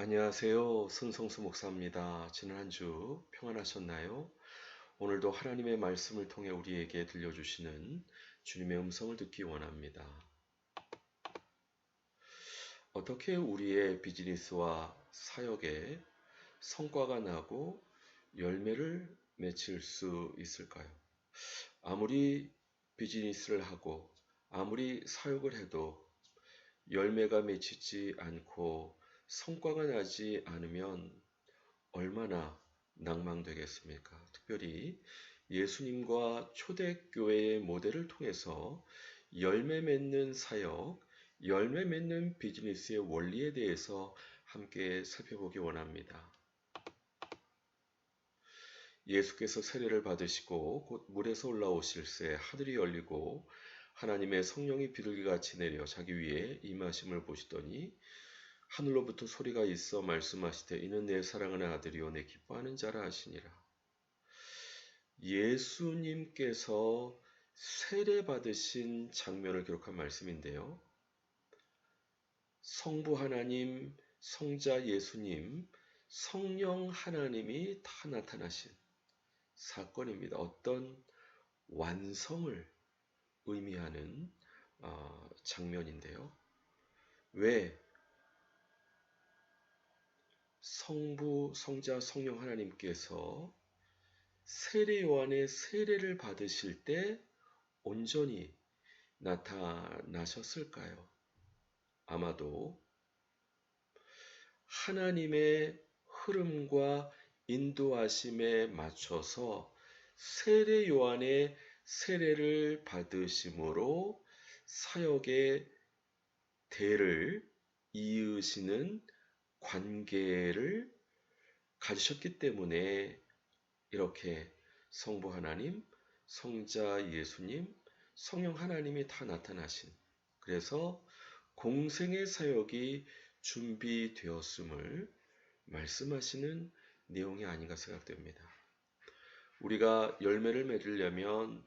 안녕하세요. 손성수 목사입니다. 지난 한 주 평안하셨나요? 오늘도 하나님의 말씀을 통해 우리에게 들려주시는 주님의 음성을 듣기 원합니다. 어떻게 우리의 비즈니스와 사역에 성과가 나고 열매를 맺힐 수 있을까요? 아무리 비즈니스를 하고 아무리 사역을 해도 열매가 맺히지 않고 성과가 나지 않으면 얼마나 낭망되겠습니까? 특별히 예수님과 초대교회의 모델을 통해서 열매 맺는 사역, 열매 맺는 비즈니스의 원리에 대해서 함께 살펴보기 원합니다. 예수께서 세례를 받으시고 곧 물에서 올라오실새 하늘이 열리고 하나님의 성령이 비둘기같이 내려 자기 위에 임하심을 보시더니 하늘로부터 소리가 있어 말씀하시되 이는 내 사랑하는 아들이요 내 기뻐하는 자라 하시니라. 예수님께서 세례 받으신 장면을 기록한 말씀인데요. 성부 하나님, 성자 예수님, 성령 하나님이 다 나타나신 사건입니다. 어떤 완성을 의미하는 장면인데요. 왜 성부, 성자, 성령 하나님께서 세례 요한의 세례를 받으실 때 온전히 나타나셨을까요? 아마도 하나님의 흐름과 인도하심에 맞춰서 세례 요한의 세례를 받으심으로 사역의 대를 이으시는 관계를 가지셨기 때문에 이렇게 성부 하나님, 성자 예수님, 성령 하나님이 다 나타나신, 그래서 공생의 사역이 준비되었음을 말씀하시는 내용이 아닌가 생각됩니다. 우리가 열매를 맺으려면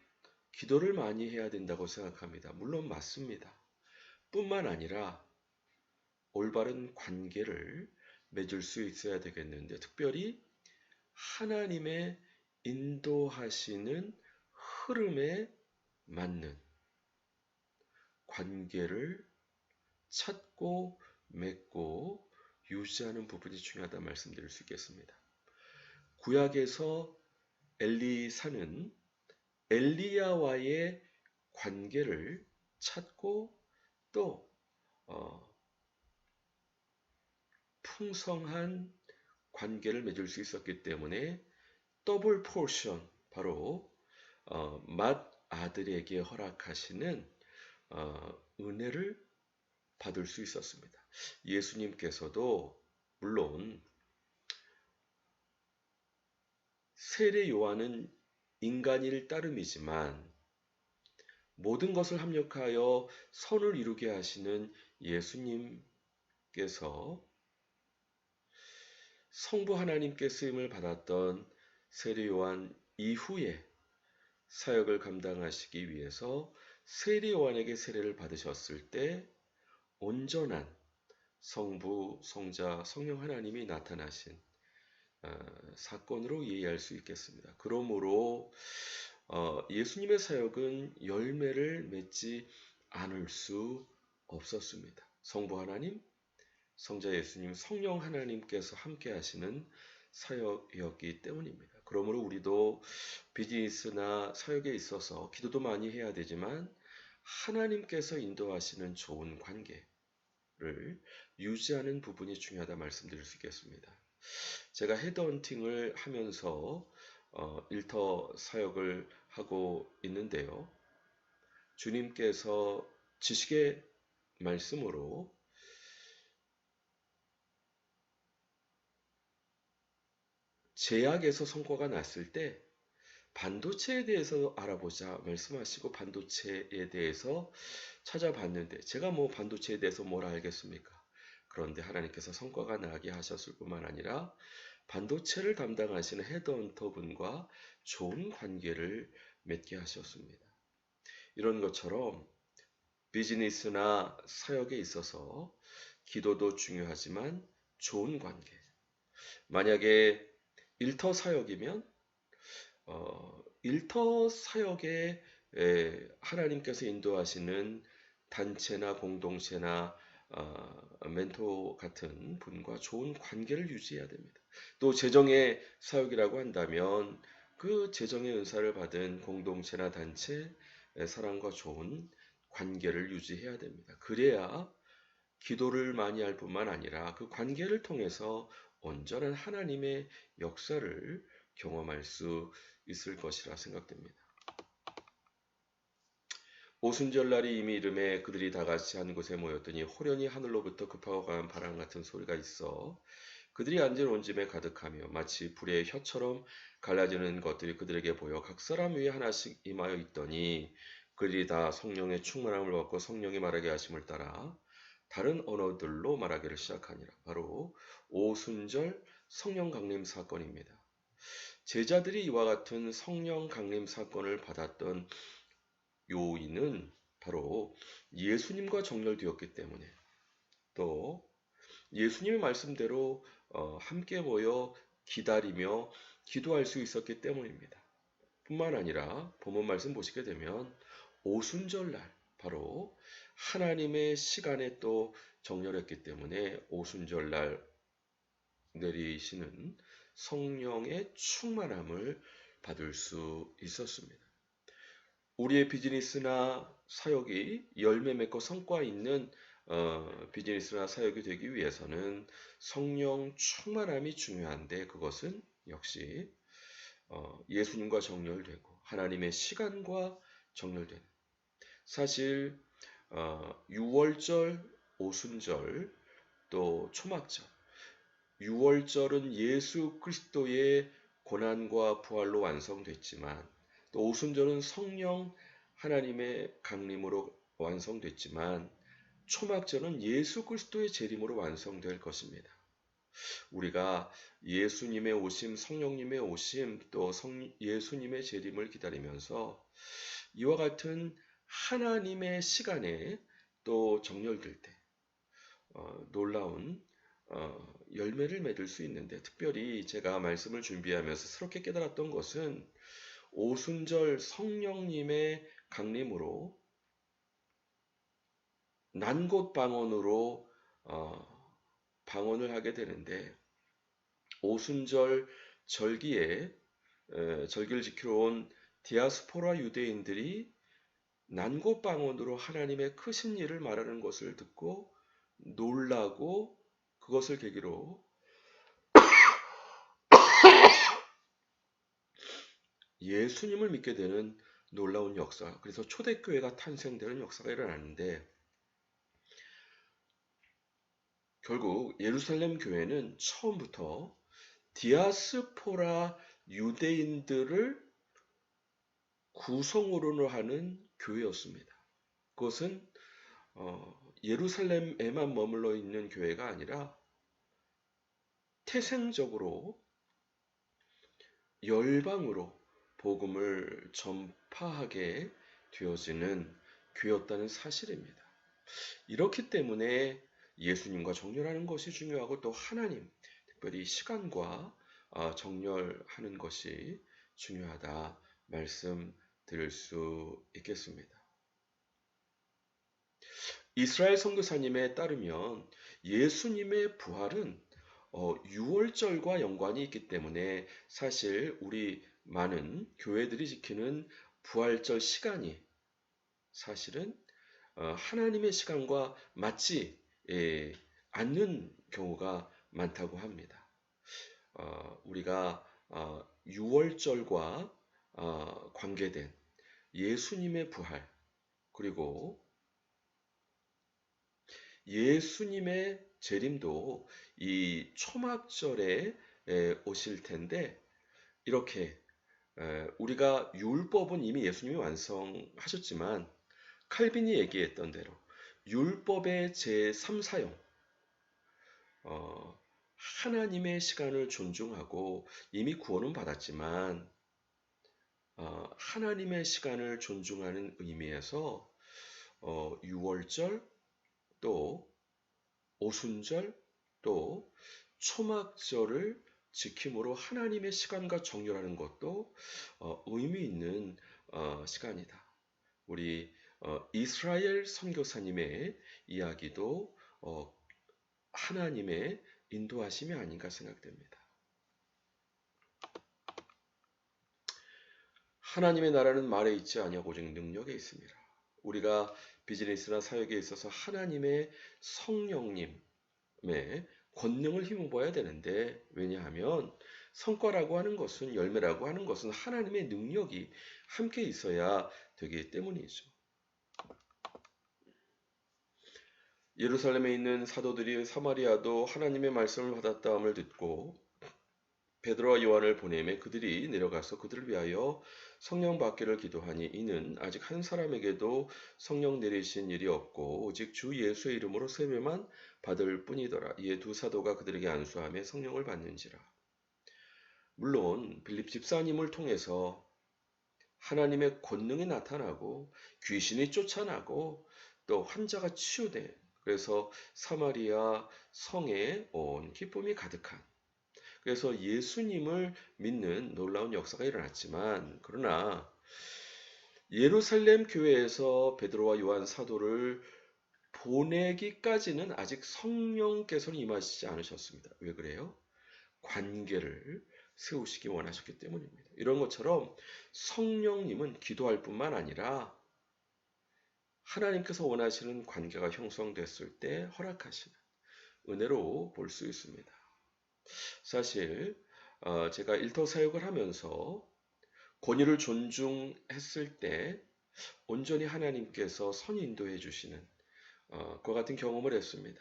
기도를 많이 해야 된다고 생각합니다. 물론 맞습니다. 뿐만 아니라 올바른 관계를 맺을 수 있어야 되겠는데, 특별히 하나님의 인도하시는 흐름에 맞는 관계를 찾고 맺고 유지하는 부분이 중요하다 말씀드릴 수 있겠습니다. 구약에서 엘리사는 엘리야와의 관계를 찾고 또 풍성한 관계를 맺을 수 있었기 때문에 더블 포션, 바로 맏아들에게 허락하시는 은혜를 받을 수 있었습니다. 예수님께서도 물론 세례 요한은 인간일 따름이지만 모든 것을 합력하여 선을 이루게 하시는 예수님께서 성부 하나님께 쓰임을 받았던 세례 요한 이후에 사역을 감당하시기 위해서 세례 요한에게 세례를 받으셨을 때 온전한 성부, 성자, 성령 하나님이 나타나신 사건으로 이해할 수 있겠습니다. 그러므로 예수님의 사역은 열매를 맺지 않을 수 없었습니다. 성부 하나님, 성자 예수님, 성령 하나님께서 함께 하시는 사역이었기 때문입니다. 그러므로 우리도 비즈니스나 사역에 있어서 기도도 많이 해야 되지만 하나님께서 인도하시는 좋은 관계를 유지하는 부분이 중요하다 말씀드릴 수 있겠습니다. 제가 헤드헌팅을 하면서 일터 사역을 하고 있는데요. 주님께서 지식의 말씀으로 제약에서 성과가 났을 때 반도체에 대해서 알아보자 말씀하시고 반도체에 대해서 찾아봤는데 제가 반도체에 대해서 뭘 알겠습니까? 그런데 하나님께서 성과가 나게 하셨을 뿐만 아니라 반도체를 담당하시는 헤드헌터 분과 좋은 관계를 맺게 하셨습니다. 이런 것처럼 비즈니스나 사역에 있어서 기도도 중요하지만 좋은 관계. 만약에 일터 사역이면 일터 사역에 하나님께서 인도하시는 단체나 공동체나 멘토 같은 분과 좋은 관계를 유지해야 됩니다. 또 재정의 사역이라고 한다면 그 재정의 은사를 받은 공동체나 단체, 사람과 좋은 관계를 유지해야 됩니다. 그래야 기도를 많이 할 뿐만 아니라 그 관계를 통해서 온전한 하나님의 역사를 경험할 수 있을 것이라 생각됩니다. 오순절날이 이미 이름에 그들이 다 같이 한 곳에 모였더니 호련히 하늘로부터 급하고 강한 바람 같은 소리가 있어 그들이 앉은 온짐에 가득하며 마치 불의 혀처럼 갈라지는 것들이 그들에게 보여 각 사람 위에 하나씩 임하여 있더니 그들이 다 성령의 충만함을 받고 성령이 말하게 하심을 따라 다른 언어들로 말하기를 시작하니라. 바로 오순절 성령 강림 사건입니다. 제자들이 이와 같은 성령 강림 사건을 받았던 요인은 바로 예수님과 정렬되었기 때문에 또 예수님의 말씀대로 함께 모여 기다리며 기도할 수 있었기 때문입니다. 뿐만 아니라 본문 말씀 보시게 되면 오순절날 바로 하나님의 시간에 또 정렬했기 때문에 오순절날 내리시는 성령의 충만함을 받을 수 있었습니다. 우리의 비즈니스나 사역이 열매 맺고 성과 있는 비즈니스나 사역이 되기 위해서는 성령 충만함이 중요한데 그것은 역시 예수님과 정렬되고 하나님의 시간과 정렬되는 사실 6월절, 오순절, 또 초막절 6월절은 예수 그리스도의 고난과 부활로 완성됐지만 또 오순절은 성령 하나님의 강림으로 완성됐지만 초막절은 예수 그리스도의 재림으로 완성될 것입니다. 우리가 예수님의 오심, 성령님의 오심, 또 예수님의 재림을 기다리면서 이와 같은 하나님의 시간에 또 정렬될 때 놀라운 열매를 맺을 수 있는데 특별히 제가 말씀을 준비하면서 새롭게 깨달았던 것은 오순절 성령님의 강림으로 난곳 방언으로 방언을 하게 되는데 오순절 절기에 절기를 지키러 온 디아스포라 유대인들이 난곳 방언으로 하나님의 크신 일을 말하는 것을 듣고 놀라고 그것을 계기로 예수님을 믿게 되는 놀라운 역사, 그래서 초대교회가 탄생되는 역사가 일어나는데 결국 예루살렘 교회는 처음부터 디아스포라 유대인들을 구성으로 하는 교회였습니다. 그것은 예루살렘에만 머물러 있는 교회가 아니라 태생적으로 열방으로 복음을 전파하게 되어지는 교회였다는 사실입니다. 이렇기 때문에 예수님과 정렬하는 것이 중요하고 또 하나님, 특별히 시간과 정렬하는 것이 중요하다 말씀드릴 수 있겠습니다. 이스라엘 선교사님에 따르면 예수님의 부활은 6월절과 연관이 있기 때문에 사실 우리 많은 교회들이 지키는 부활절 시간이 사실은 하나님의 시간과 맞지 않는 경우가 많다고 합니다. 우리가 6월절과 관계된 예수님의 부활 그리고 예수님의 재림도 이 초막절에 오실 텐데 이렇게 우리가 율법은 이미 예수님이 완성하셨지만 칼빈이 얘기했던 대로 율법의 제3 사용 하나님의 시간을 존중하고 이미 구원은 받았지만 하나님의 시간을 존중하는 의미에서 6월절 또 오순절 또 초막절을 지킴으로 하나님의 시간과 정렬하는 것도 의미 있는 시간이다. 우리 이스라엘 선교사님의 이야기도 하나님의 인도하심이 아닌가 생각됩니다. 하나님의 나라는 말에 있지 아니하고 오직 능력에 있습니다. 우리가 비즈니스나 사역에 있어서 하나님의 성령님의 권능을 힘입어야 되는데, 왜냐하면 성과라고 하는 것은, 열매라고 하는 것은 하나님의 능력이 함께 있어야 되기 때문이죠. 예루살렘에 있는 사도들이 사마리아도 하나님의 말씀을 받았다함을 듣고 베드로와 요한을 보내매 그들이 내려가서 그들을 위하여 성령 받기를 기도하니 이는 아직 한 사람에게도 성령 내리신 일이 없고 오직 주 예수의 이름으로 세례만 받을 뿐이더라. 이에 두 사도가 그들에게 안수하며 성령을 받는지라. 물론 빌립 집사님을 통해서 하나님의 권능이 나타나고 귀신이 쫓아나고 또 환자가 치유돼, 그래서 사마리아 성에 온 기쁨이 가득한, 그래서 예수님을 믿는 놀라운 역사가 일어났지만, 그러나 예루살렘 교회에서 베드로와 요한 사도를 보내기까지는 아직 성령께서는 임하시지 않으셨습니다. 왜 그래요? 관계를 세우시기 원하셨기 때문입니다. 이런 것처럼 성령님은 기도할 뿐만 아니라 하나님께서 원하시는 관계가 형성됐을 때 허락하시는 은혜로 볼 수 있습니다. 사실 제가 일터 사역을 하면서 권위를 존중했을 때 온전히 하나님께서 선인도해 주시는 그와 같은 경험을 했습니다.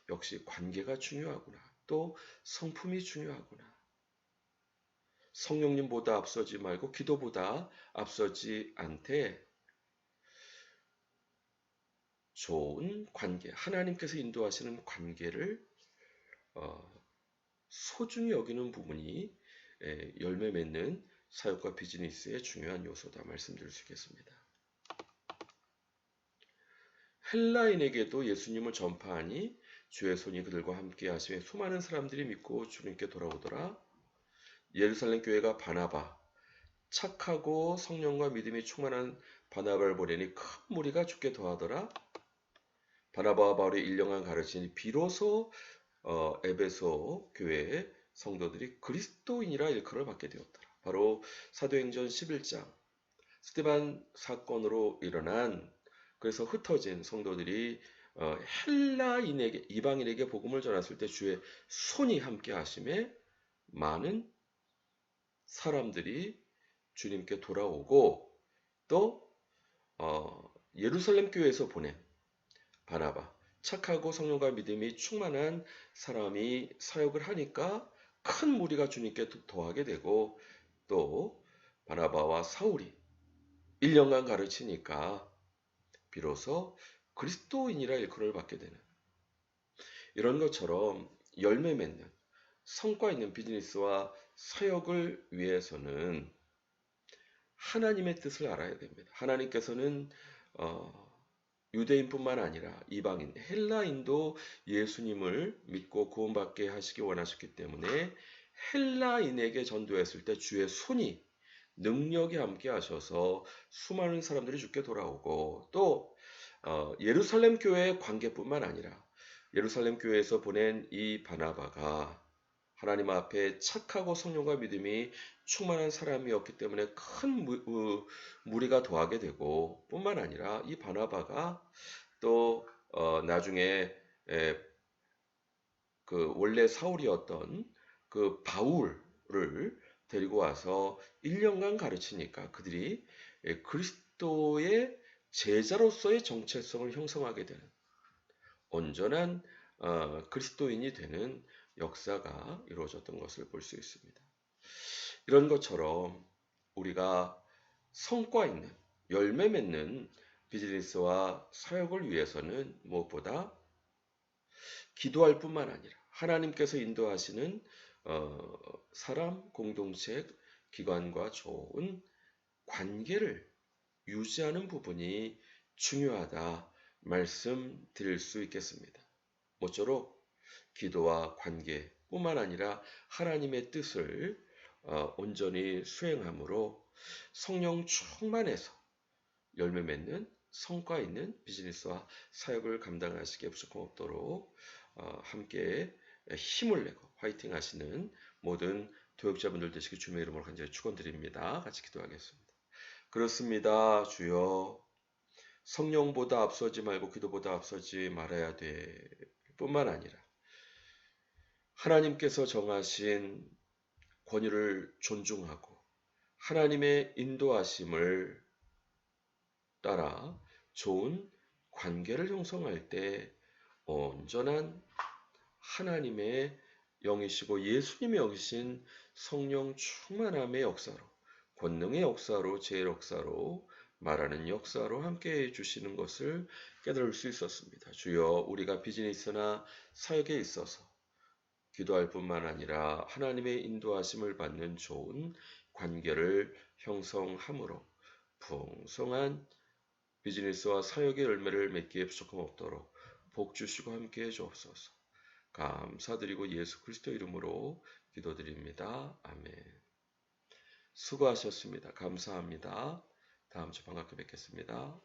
역시 관계가 중요하구나. 또 성품이 중요하구나. 성령님보다 앞서지 말고 기도보다 앞서지 않되 좋은 관계, 하나님께서 인도하시는 관계를 소중히 여기는 부분이 열매 맺는 사역과 비즈니스의 중요한 요소다 말씀드릴 수 있겠습니다. 헬라인에게도 예수님을 전파하니 주의 손이 그들과 함께 하시며 수많은 사람들이 믿고 주님께 돌아오더라. 예루살렘 교회가 바나바, 착하고 성령과 믿음이 충만한 바나바를 보내니 큰 무리가 죽게 더하더라. 바나바와 바울의 일령한 가르치니 비로소 에베소 교회의 성도들이 그리스도인이라 일컬을 받게 되었더라. 바로 사도행전 11장 스데반 사건으로 일어난, 그래서 흩어진 성도들이 헬라인에게, 이방인에게 복음을 전했을 때 주의 손이 함께 하심에 많은 사람들이 주님께 돌아오고, 또 예루살렘 교회에서 보낸 바나바, 착하고 성령과 믿음이 충만한 사람이 사역을 하니까 큰 무리가 주님께 더하게 되고, 또 바나바와 사울이 1년간 가르치니까 비로소 그리스도인이라 일컬을 받게 되는, 이런 것처럼 열매 맺는 성과 있는 비즈니스와 사역을 위해서는 하나님의 뜻을 알아야 됩니다. 하나님께서는 유대인뿐만 아니라 이방인, 헬라인도 예수님을 믿고 구원받게 하시기 원하셨기 때문에 헬라인에게 전도했을 때 주의 손이, 능력이 함께 하셔서 수많은 사람들이 주께 돌아오고, 또 예루살렘 교회의 관계뿐만 아니라 예루살렘 교회에서 보낸 이 바나바가 하나님 앞에 착하고 성령과 믿음이 충만한 사람이었기 때문에 큰 무리가 더하게 되고, 뿐만 아니라 이 바나바가 또 나중에 그 원래 사울이었던 그 바울을 데리고 와서 1년간 가르치니까 그들이 그리스도의 제자로서의 정체성을 형성하게 되는 온전한 그리스도인이 되는 역사가 이루어졌던 것을 볼 수 있습니다. 이런 것처럼 우리가 성과 있는, 열매 맺는 비즈니스와 사역을 위해서는 무엇보다 기도할 뿐만 아니라 하나님께서 인도하시는 사람, 공동체, 기관과 좋은 관계를 유지하는 부분이 중요하다 말씀드릴 수 있겠습니다. 모쪼록 기도와 관계뿐만 아니라 하나님의 뜻을 온전히 수행함으로 성령 충만해서 열매 맺는 성과 있는 비즈니스와 사역을 감당하시기에 부족함 없도록 함께 힘을 내고 화이팅 하시는 모든 도역자분들 되시기 주님의 이름으로 간절히 축원드립니다. 같이 기도하겠습니다. 그렇습니다. 주여, 성령보다 앞서지 말고 기도보다 앞서지 말아야 될 뿐만 아니라 하나님께서 정하신 권위를 존중하고 하나님의 인도하심을 따라 좋은 관계를 형성할 때 온전한 하나님의 영이시고 예수님의 영이신 성령 충만함의 역사로, 권능의 역사로, 제 역사로, 말하는 역사로 함께 해주시는 것을 깨달을 수 있었습니다. 주여, 우리가 비즈니스나 사역에 있어서 기도할 뿐만 아니라 하나님의 인도하심을 받는 좋은 관계를 형성함으로 풍성한 비즈니스와 사역의 열매를 맺기에 부족함 없도록 복 주시고 함께 해 주옵소서. 감사드리고 예수 그리스도 이름으로 기도드립니다. 아멘. 수고하셨습니다. 감사합니다. 다음 주 반갑게 뵙겠습니다.